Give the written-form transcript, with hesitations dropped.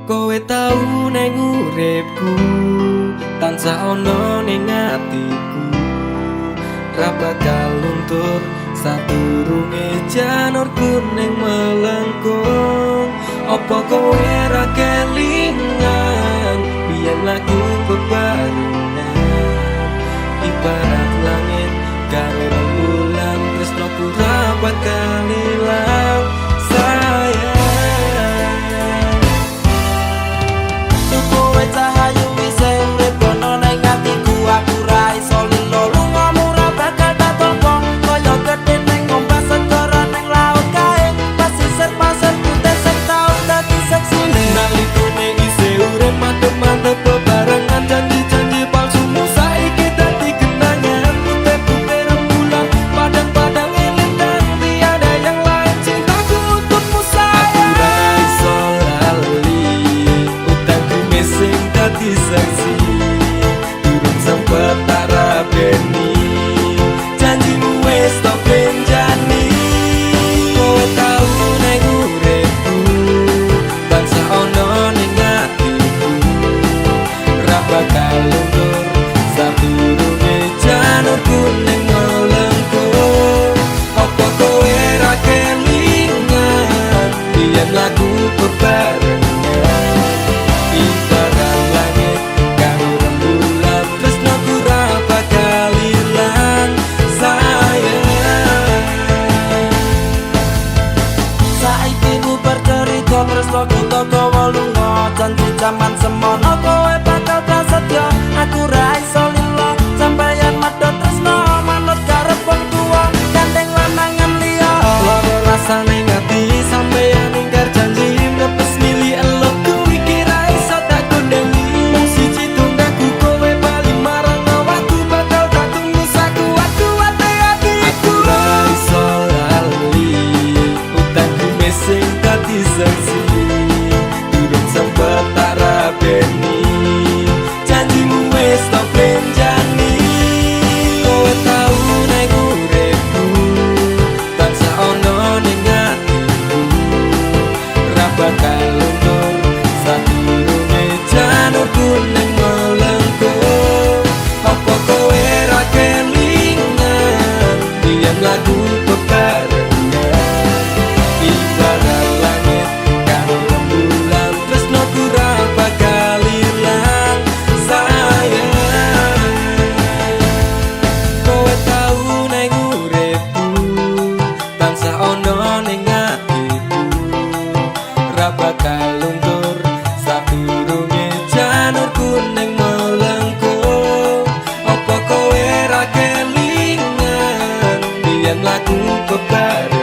Kowe tau neng uripku, tansah ono ning atiku. Ra bakal luntur sadurunge janur kuning melengkung. Apa kowe ra kelingan biyen lagu bebarengan, ibarat langit karo rembulan, tresnoku ra bakal ilang sayang. Kowe cahayu wis urip kono ning atiku, aku ra iso lilo lungamu ra bakal tak tolong. Kaya gedhe ning ombak segara ning laut kae, pasisir pasir putih sing tau dadi seksine. Nalikane isih urip mantep-mantep bebarengan, janji-janji palsumu saiki dadi kenangan. Putih-putih rembulan, padang-padang elintang, tiada yang lain cintaku untukmu sayang. Aku ra iso lali utangku sing dadi saksi, durung sempet tak rabeni, janjimu wis tak benjani. Kowe tau neng uripku, tansah ono ning atiku. Ra bakal luntur sadurunge janur kuning melengkung. Apa kowe ra kelingan biyen lagu bebarengan, ibarat langit karo rembulan, tresnoku ra bakal ilang sayang. Saiki ku bercerita tresnoku teko lunga, janji jaman semono kowe bakal prasetyo. Aku ra iso lilo sampeyan medhot tresno manut karep wong tuwa, gandeng lanangan liya. Lara rasane ngati sampeyan ingkar janji, mlepes milih elokku iki ra iso tak kondeni. Mung siji tunggaku kowe bali marang awakku, bakal tak tunggu sakuat-kuate atiku. Aku ra iso lali utangku sing dadi saksi, durung sempet tak rabeni, janjimu wis tak benjani. Kowe tau neng uripku, tansah ono ning atiku. Ra bakal luntur sadurunge janur kuning melengkung. Apa kowe ra kelingan biyen lagu bebarengan, ibarat langit karo rembulan, tresnoku ra bakal ilang sayang. Kowe tau neng uripku, tansah ono ning atiku. Ra bakal luntur sadurunge janur kuning melengkung. Apa kowe ra kelingan biyen lagu bebarengan,